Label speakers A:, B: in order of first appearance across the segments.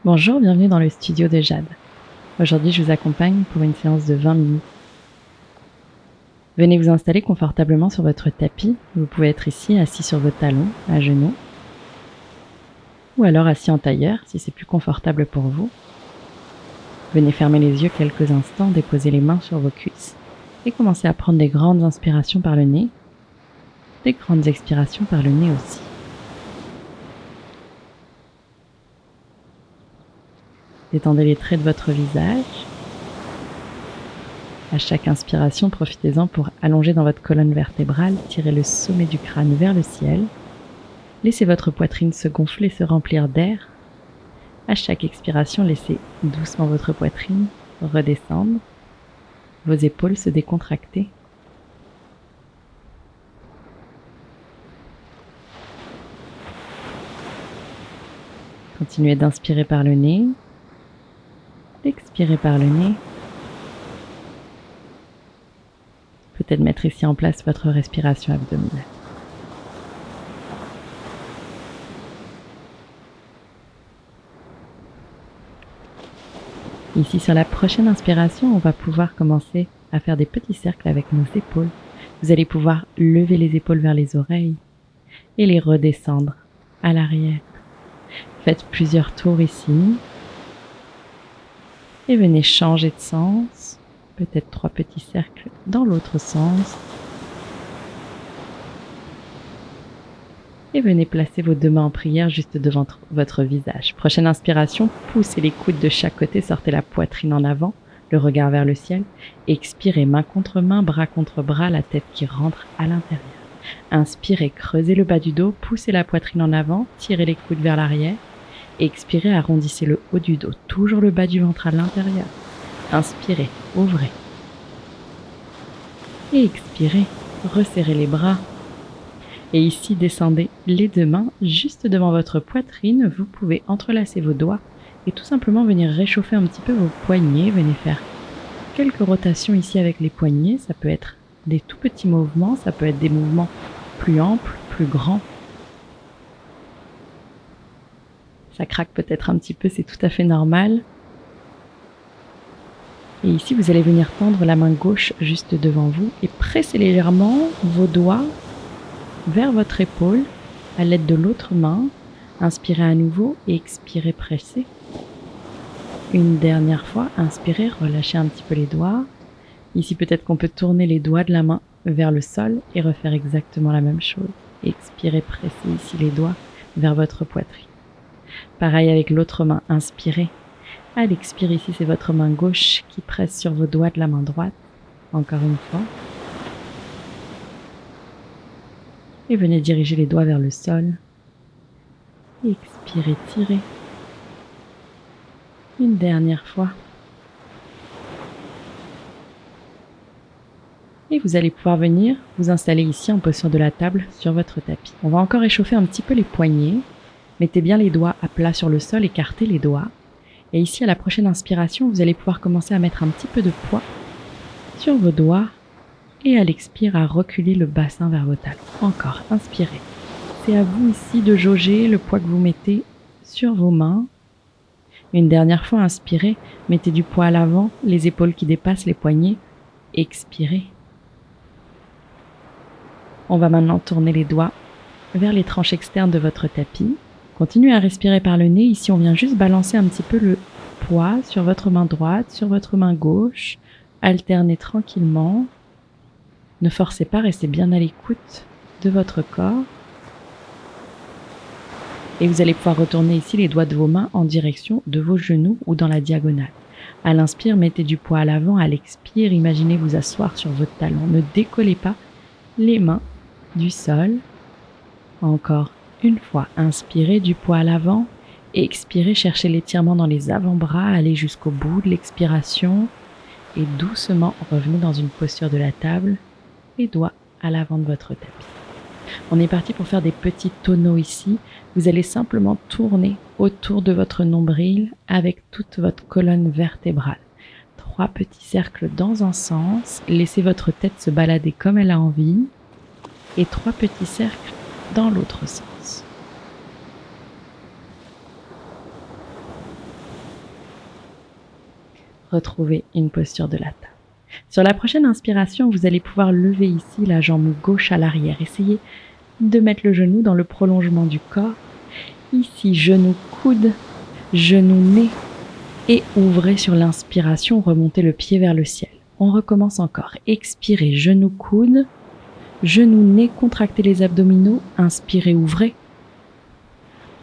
A: Bonjour, bienvenue dans le studio de Jade. Aujourd'hui, je vous accompagne pour une séance de 20 minutes. Venez vous installer confortablement sur votre tapis. Vous pouvez être ici, assis sur vos talons, à genoux, ou alors assis en tailleur, si c'est plus confortable pour vous. Venez fermer les yeux quelques instants, déposer les mains sur vos cuisses et commencer à prendre des grandes inspirations par le nez, des grandes expirations par le nez aussi. Détendez les traits de votre visage. À chaque inspiration, profitez-en pour allonger dans votre colonne vertébrale, tirez le sommet du crâne vers le ciel. Laissez votre poitrine se gonfler, se remplir d'air. À chaque expiration, laissez doucement votre poitrine redescendre, vos épaules se décontracter. Continuez d'inspirer par le nez, d'expirer par le nez. Peut-être mettre ici en place votre respiration abdominale. Ici, sur la prochaine inspiration, on va pouvoir commencer à faire des petits cercles avec nos épaules. Vous allez pouvoir lever les épaules vers les oreilles et les redescendre à l'arrière. Faites plusieurs tours ici et venez changer de sens. Peut-être 3 petits cercles dans l'autre sens. Et venez placer vos 2 mains en prière juste devant votre visage. Prochaine inspiration, poussez les coudes de chaque côté, sortez la poitrine en avant, le regard vers le ciel. Expirez, main contre main, bras contre bras, la tête qui rentre à l'intérieur. Inspirez, creusez le bas du dos, poussez la poitrine en avant, tirez les coudes vers l'arrière. Expirez, arrondissez le haut du dos, toujours le bas du ventre à l'intérieur. Inspirez, ouvrez. Et expirez, resserrez les bras. Et ici, descendez les 2 mains juste devant votre poitrine. Vous pouvez entrelacer vos doigts et tout simplement venir réchauffer un petit peu vos poignets. Venez faire quelques rotations ici avec les poignets. Ça peut être des tout petits mouvements, ça peut être des mouvements plus amples, plus grands. Ça craque peut-être un petit peu, c'est tout à fait normal. Et ici, vous allez venir tendre la main gauche juste devant vous et presser légèrement vos doigts vers votre épaule à l'aide de l'autre main. Inspirez à nouveau et expirez, pressez. Une dernière fois, inspirez, relâchez un petit peu les doigts. Ici, peut-être qu'on peut tourner les doigts de la main vers le sol et refaire exactement la même chose. Expirez, pressez ici les doigts vers votre poitrine. Pareil avec l'autre main, inspirez. À l'expire, ici, c'est votre main gauche qui presse sur vos doigts de la main droite. Encore une fois. Et venez diriger les doigts vers le sol. Expirez, tirez. Une dernière fois. Et vous allez pouvoir venir vous installer ici en position de la table sur votre tapis. On va encore échauffer un petit peu les poignets. Mettez bien les doigts à plat sur le sol, écartez les doigts. Et ici, à la prochaine inspiration, vous allez pouvoir commencer à mettre un petit peu de poids sur vos doigts. Et à l'expire, à reculer le bassin vers vos talons. Encore, inspirez. C'est à vous ici de jauger le poids que vous mettez sur vos mains. Une dernière fois, inspirez. Mettez du poids à l'avant, les épaules qui dépassent les poignets. Expirez. On va maintenant tourner les doigts vers les tranches externes de votre tapis. Continuez à respirer par le nez. Ici, on vient juste balancer un petit peu le poids sur votre main droite, sur votre main gauche. Alternez tranquillement. Ne forcez pas, restez bien à l'écoute de votre corps. Et vous allez pouvoir retourner ici les doigts de vos mains en direction de vos genoux ou dans la diagonale. À l'inspire, mettez du poids à l'avant. À l'expire, imaginez vous asseoir sur votre talon. Ne décollez pas les mains du sol. Encore une fois, inspirez du poids à l'avant. Expirez, cherchez l'étirement dans les avant-bras. Allez jusqu'au bout de l'expiration. Et doucement, revenez dans une posture de la table. Les doigts à l'avant de votre tapis. On est parti pour faire des petits tonneaux ici. Vous allez simplement tourner autour de votre nombril avec toute votre colonne vertébrale. 3 petits cercles dans un sens. Laissez votre tête se balader comme elle a envie. Et 3 petits cercles dans l'autre sens. retrouvez une posture de la table. Sur la prochaine inspiration, vous allez pouvoir lever ici la jambe gauche à l'arrière. Essayez de mettre le genou dans le prolongement du corps. Ici, genou coude, genou nez et ouvrez sur l'inspiration, remontez le pied vers le ciel. On recommence encore. Expirez, genou coude, genou nez, contractez les abdominaux, inspirez, ouvrez.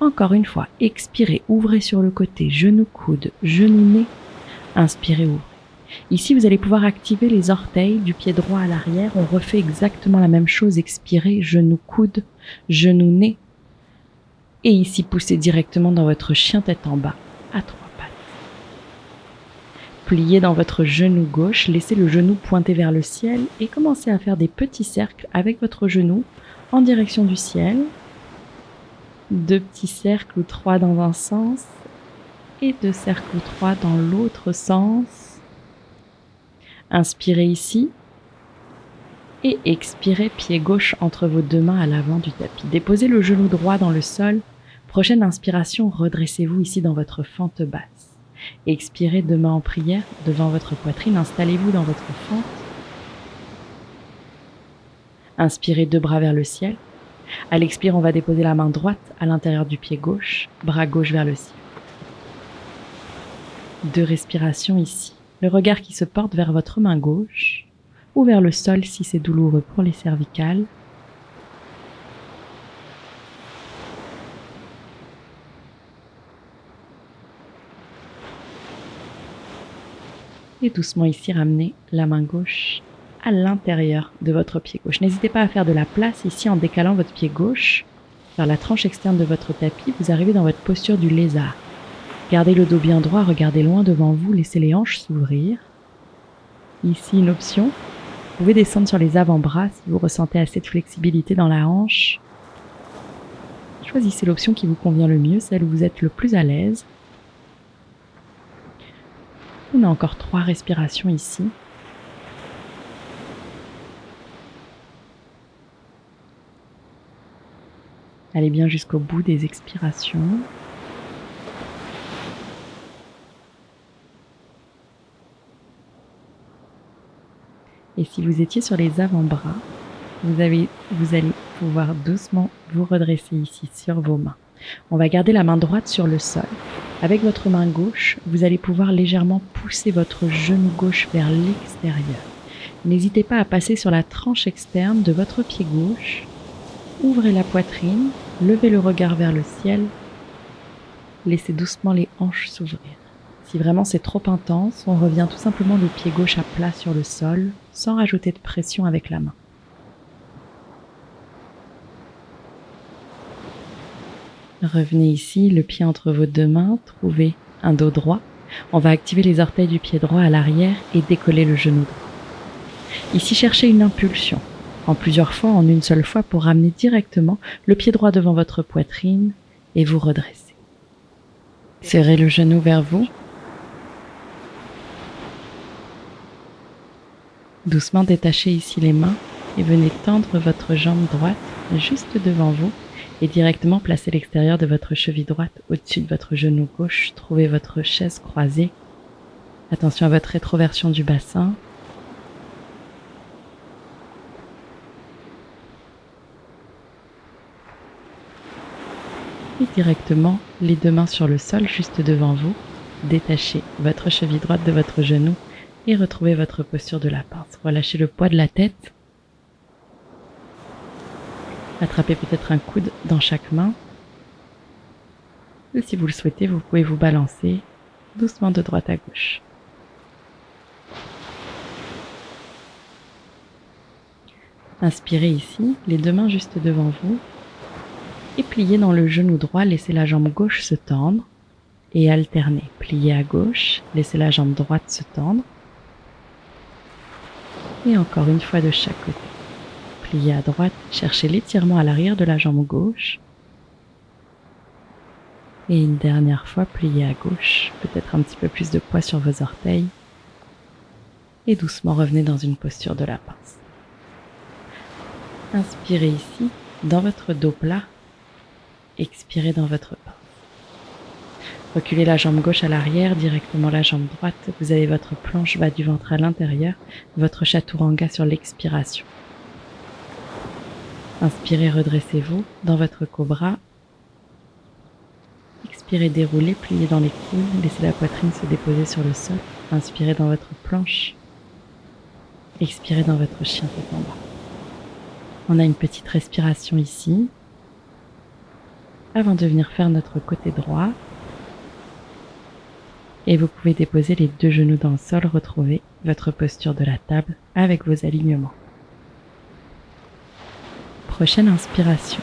A: Encore une fois, expirez, ouvrez sur le côté, genou coude, genou nez, inspirez, ouvrez. Ici, vous allez pouvoir activer les orteils du pied droit à l'arrière. On refait exactement la même chose. Expirez, genou coude, genou nez. Et ici, poussez directement dans votre chien tête en bas, à 3 pattes. Pliez dans votre genou gauche, laissez le genou pointer vers le ciel et commencez à faire des petits cercles avec votre genou en direction du ciel. 2 petits cercles ou 3 dans un sens et 2 cercles ou 3 dans l'autre sens. Inspirez ici et expirez pied gauche entre vos 2 mains à l'avant du tapis. Déposez le genou droit dans le sol. Prochaine inspiration, redressez-vous ici dans votre fente basse. Expirez 2 mains en prière devant votre poitrine. Installez-vous dans votre fente. Inspirez 2 bras vers le ciel. À l'expire, on va déposer la main droite à l'intérieur du pied gauche, bras gauche vers le ciel. 2 respirations ici. Le regard qui se porte vers votre main gauche ou vers le sol si c'est douloureux pour les cervicales. Et doucement ici, ramenez la main gauche à l'intérieur de votre pied gauche. N'hésitez pas à faire de la place ici en décalant votre pied gauche vers la tranche externe de votre tapis. Vous arrivez dans votre posture du lézard. Gardez le dos bien droit, regardez loin devant vous, laissez les hanches s'ouvrir. Ici, une option. Vous pouvez descendre sur les avant-bras si vous ressentez assez de flexibilité dans la hanche. Choisissez l'option qui vous convient le mieux, celle où vous êtes le plus à l'aise. On a encore 3 respirations ici. Allez bien jusqu'au bout des expirations. Et si vous étiez sur les avant-bras, vous allez pouvoir doucement vous redresser ici sur vos mains. On va garder la main droite sur le sol. Avec votre main gauche, vous allez pouvoir légèrement pousser votre genou gauche vers l'extérieur. N'hésitez pas à passer sur la tranche externe de votre pied gauche. Ouvrez la poitrine, levez le regard vers le ciel. Laissez doucement les hanches s'ouvrir. Si vraiment c'est trop intense, on revient tout simplement le pied gauche à plat sur le sol, sans rajouter de pression avec la main. Revenez ici, le pied entre vos 2 mains, trouvez un dos droit. On va activer les orteils du pied droit à l'arrière et décoller le genou droit. Ici, cherchez une impulsion, en plusieurs fois, en une seule fois, pour ramener directement le pied droit devant votre poitrine et vous redresser. Serrez le genou vers vous. Doucement détachez ici les mains et venez tendre votre jambe droite juste devant vous et directement placer l'extérieur de votre cheville droite au-dessus de votre genou gauche. Trouvez votre chaise croisée. Attention à votre rétroversion du bassin. Et directement, les 2 mains sur le sol juste devant vous. Détachez votre cheville droite de votre genou et retrouvez votre posture de la pince. Relâchez le poids de la tête. Attrapez peut-être un coude dans chaque main. Et si vous le souhaitez, vous pouvez vous balancer doucement de droite à gauche. Inspirez ici, les 2 mains juste devant vous. Et pliez dans le genou droit, laissez la jambe gauche se tendre. Et alternez. Pliez à gauche, laissez la jambe droite se tendre. Et encore une fois de chaque côté. Pliez à droite, cherchez l'étirement à l'arrière de la jambe gauche. Et une dernière fois, pliez à gauche, peut-être un petit peu plus de poids sur vos orteils. Et doucement revenez dans une posture de la pince. Inspirez ici, dans votre dos plat. Expirez dans votre pince. Reculez la jambe gauche à l'arrière, directement la jambe droite. Vous avez votre planche bas du ventre à l'intérieur, votre chaturanga sur l'expiration. Inspirez, redressez-vous dans votre cobra. Expirez, déroulez, pliez dans les coudes, laissez la poitrine se déposer sur le sol. Inspirez dans votre planche. Expirez dans votre chien tête en bas. On a une petite respiration ici, avant de venir faire notre côté droit. Et vous pouvez déposer les 2 genoux dans le sol, retrouver votre posture de la table avec vos alignements. Prochaine inspiration.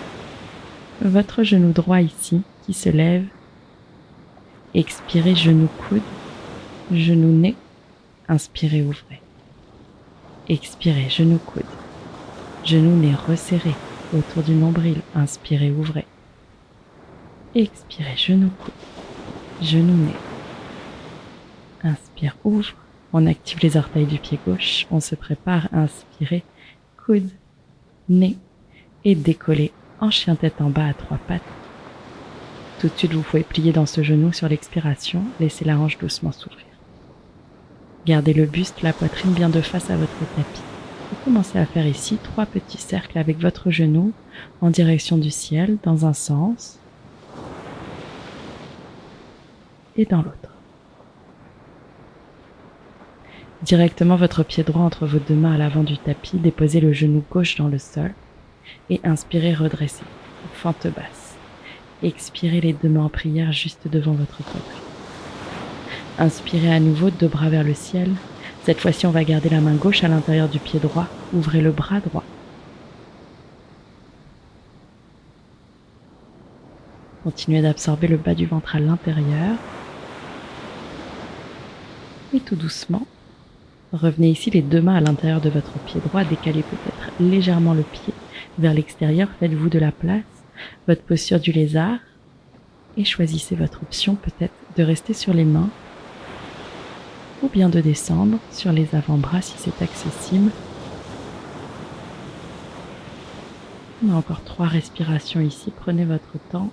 A: Votre genou droit ici qui se lève. Expirez, genou coude, genou nez. Inspirez, ouvrez. Expirez, genou coude, genou nez resserré autour du nombril. Inspirez, ouvrez. Expirez, genou coude, genou nez. Inspire, ouvre. On active les orteils du pied gauche. On se prépare. Inspirez, coude, nez et décollez en chien tête en bas à 3 pattes. Tout de suite, vous pouvez plier dans ce genou sur l'expiration. Laissez la hanche doucement s'ouvrir. Gardez le buste, la poitrine bien de face à votre tapis. Vous commencez à faire ici 3 petits cercles avec votre genou en direction du ciel dans un sens et dans l'autre. Directement votre pied droit entre vos 2 mains à l'avant du tapis, déposez le genou gauche dans le sol et inspirez, redressez, fente basse. Expirez les 2 mains en prière juste devant votre poitrine. Inspirez à nouveau, 2 bras vers le ciel. Cette fois-ci, on va garder la main gauche à l'intérieur du pied droit. Ouvrez le bras droit. Continuez d'absorber le bas du ventre à l'intérieur. Et tout doucement, revenez ici les 2 mains à l'intérieur de votre pied droit. Décalez peut-être légèrement le pied vers l'extérieur. Faites-vous de la place. Votre posture du lézard. Et choisissez votre option peut-être de rester sur les mains ou bien de descendre sur les avant-bras si c'est accessible. On a encore 3 respirations ici. Prenez votre temps.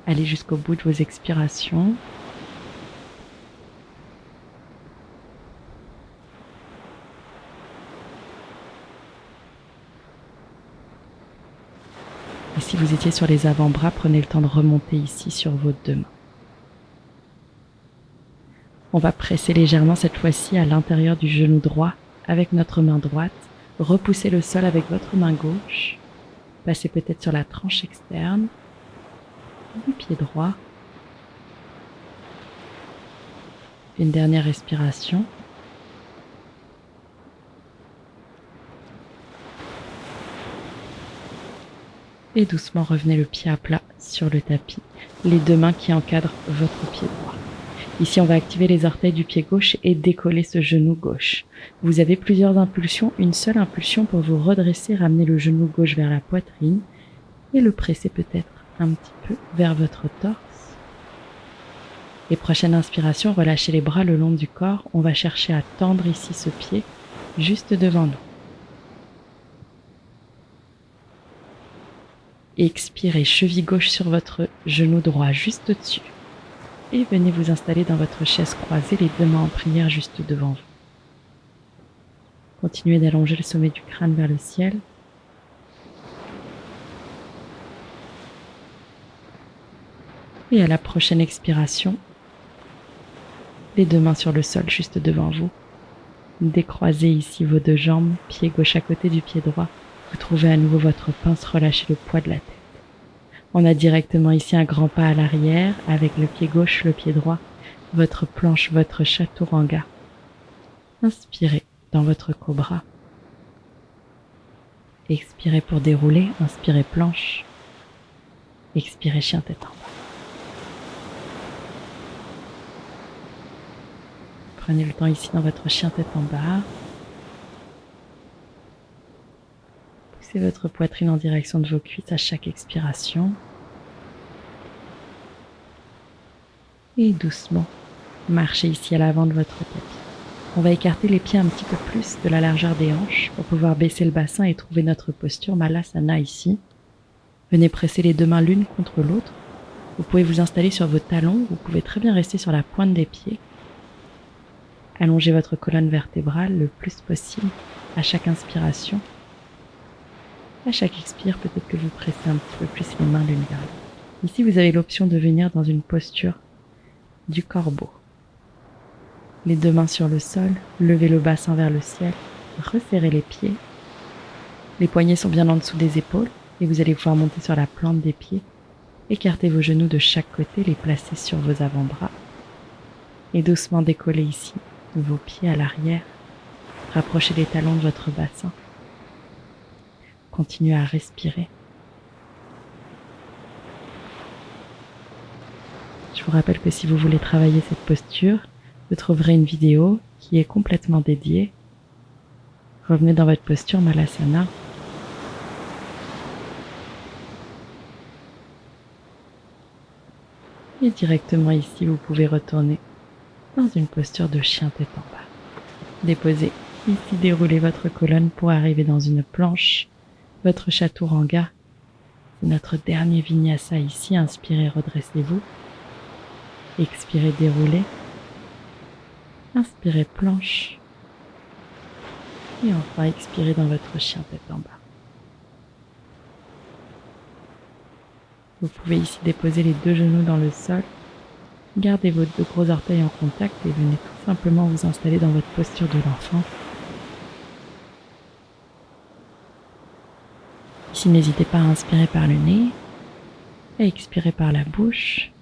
A: Allez jusqu'au bout de vos expirations. Et si vous étiez sur les avant-bras, prenez le temps de remonter ici sur vos 2 mains. On va presser légèrement cette fois-ci à l'intérieur du genou droit avec notre main droite. Repoussez le sol avec votre main gauche. Passez peut-être sur la tranche externe du pied droit. Une dernière respiration. Et doucement revenez le pied à plat sur le tapis, les 2 mains qui encadrent votre pied droit. Ici, on va activer les orteils du pied gauche et décoller ce genou gauche. Vous avez plusieurs impulsions, une seule impulsion pour vous redresser, ramener le genou gauche vers la poitrine et le presser peut-être un petit peu vers votre torse. Et prochaine inspiration, relâchez les bras le long du corps. On va chercher à tendre ici ce pied juste devant nous. Expirez, cheville gauche sur votre genou droit juste au-dessus. Et venez vous installer dans votre chaise croisée, les 2 mains en prière juste devant vous. Continuez d'allonger le sommet du crâne vers le ciel. Et à la prochaine expiration, les 2 mains sur le sol juste devant vous. Décroisez ici vos 2 jambes, pied gauche à côté du pied droit. Vous trouvez à nouveau votre pince, relâchez le poids de la tête. On a directement ici un grand pas à l'arrière avec le pied gauche, le pied droit, votre planche, votre chaturanga. Inspirez dans votre cobra. Expirez pour dérouler, inspirez planche. Expirez chien tête en bas. Prenez le temps ici dans votre chien tête en bas. Poussez votre poitrine en direction de vos cuisses à chaque expiration. Et doucement, marchez ici à l'avant de votre tapis. On va écarter les pieds un petit peu plus de la largeur des hanches pour pouvoir baisser le bassin et trouver notre posture Malasana ici. Venez presser les 2 mains l'une contre l'autre. Vous pouvez vous installer sur vos talons, vous pouvez très bien rester sur la pointe des pieds. Allongez votre colonne vertébrale le plus possible à chaque inspiration. À chaque expire, peut-être que vous pressez un petit peu plus les mains l'une vers l'autre. Ici, vous avez l'option de venir dans une posture du corbeau. Les 2 mains sur le sol, levez le bassin vers le ciel, resserrez les pieds. Les poignets sont bien en dessous des épaules et vous allez pouvoir monter sur la plante des pieds. Écartez vos genoux de chaque côté, les placer sur vos avant-bras et doucement décoller ici vos pieds à l'arrière. Rapprochez les talons de votre bassin. Continuez à respirer. Je vous rappelle que si vous voulez travailler cette posture, vous trouverez une vidéo qui est complètement dédiée. Revenez dans votre posture Malasana. Et directement ici, vous pouvez retourner dans une posture de chien tête en bas. Déposez ici, déroulez votre colonne pour arriver dans une planche, votre chaturanga. C'est notre dernier vinyasa ici. Inspirez, redressez-vous. Expirez, déroulez. Inspirez, planche. Et enfin, expirez dans votre chien tête en bas. Vous pouvez ici déposer les 2 genoux dans le sol. Gardez vos 2 gros orteils en contact et venez tout simplement vous installer dans votre posture de l'enfant. Ici, n'hésitez pas à inspirer par le nez et expirer par la bouche.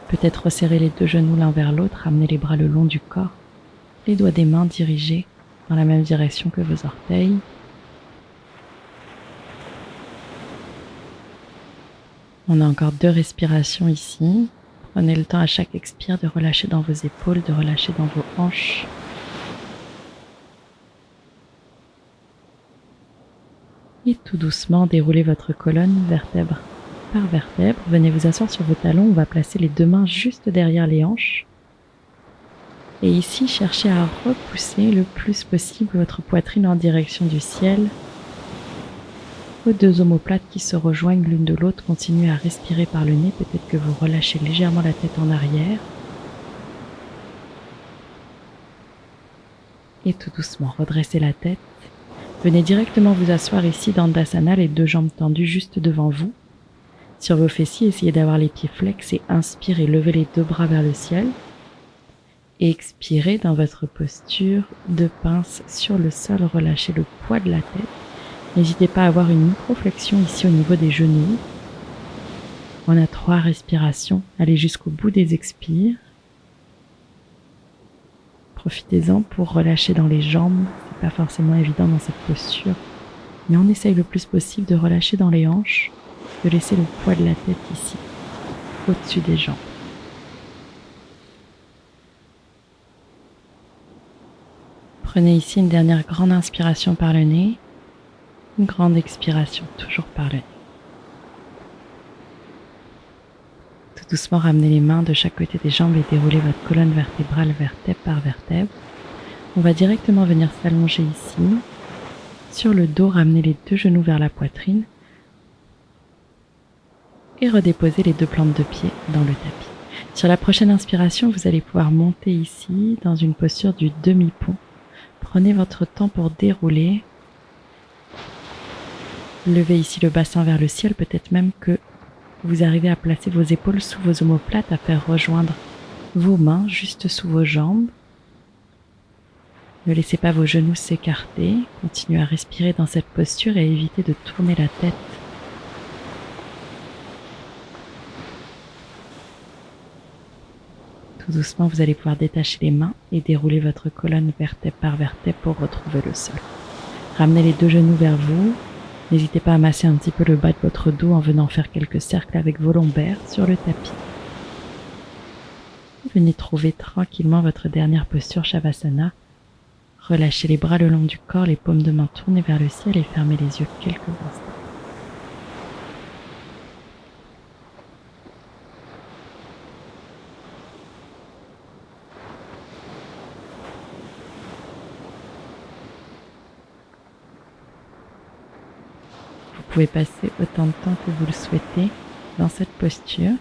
A: Peut-être resserrer les 2 genoux l'un vers l'autre, amener les bras le long du corps, les doigts des mains dirigés dans la même direction que vos orteils. On a encore 2 respirations ici. Prenez le temps à chaque expire de relâcher dans vos épaules, de relâcher dans vos hanches. Et tout doucement, déroulez votre colonne vertèbre par vertèbre. Venez vous asseoir sur vos talons. On va placer les 2 mains juste derrière les hanches. Et ici, cherchez à repousser le plus possible votre poitrine en direction du ciel. Vos 2 omoplates qui se rejoignent l'une de l'autre. Continuez à respirer par le nez. Peut-être que vous relâchez légèrement la tête en arrière. Et tout doucement, redressez la tête. Venez directement vous asseoir ici dans Dandasana, les 2 jambes tendues juste devant vous. Sur vos fessiers, essayez d'avoir les pieds flex et inspirez, levez les 2 bras vers le ciel. Et expirez dans votre posture de pince sur le sol, relâchez le poids de la tête. N'hésitez pas à avoir une micro-flexion ici au niveau des genoux. On a 3 respirations, allez jusqu'au bout des expires. Profitez-en pour relâcher dans les jambes, c'est pas forcément évident dans cette posture, mais on essaye le plus possible de relâcher dans les hanches, de laisser le poids de la tête ici, au-dessus des jambes. Prenez ici une dernière grande inspiration par le nez, une grande expiration, toujours par le nez. Tout doucement, ramenez les mains de chaque côté des jambes et déroulez votre colonne vertébrale vertèbre par vertèbre. On va directement venir s'allonger ici. Sur le dos, ramenez les 2 genoux vers la poitrine et redéposez les 2 plantes de pied dans le tapis. Sur la prochaine inspiration, vous allez pouvoir monter ici dans une posture du demi-pont. Prenez votre temps pour dérouler. Levez ici le bassin vers le ciel, peut-être même que vous arrivez à placer vos épaules sous vos omoplates, à faire rejoindre vos mains juste sous vos jambes. Ne laissez pas vos genoux s'écarter. Continuez à respirer dans cette posture et à éviter de tourner la tête. Tout doucement, vous allez pouvoir détacher les mains et dérouler votre colonne vertèbre par vertèbre pour retrouver le sol. Ramenez les 2 genoux vers vous. N'hésitez pas à masser un petit peu le bas de votre dos en venant faire quelques cercles avec vos lombaires sur le tapis. Venez trouver tranquillement votre dernière posture Shavasana. Relâchez les bras le long du corps, les paumes de main tournées vers le ciel et fermez les yeux quelques instants. pouvez passer autant de temps que vous le souhaitez dans cette posture.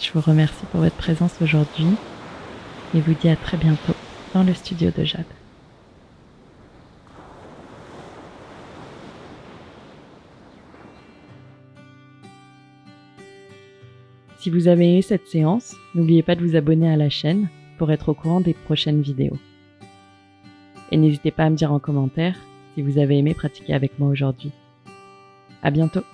A: Je vous remercie pour votre présence aujourd'hui et vous dis à très bientôt dans le studio de Jade. Si vous avez aimé cette séance, n'oubliez pas de vous abonner à la chaîne pour être au courant des prochaines vidéos. Et n'hésitez pas à me dire en commentaire si vous avez aimé pratiquer avec moi aujourd'hui. À bientôt!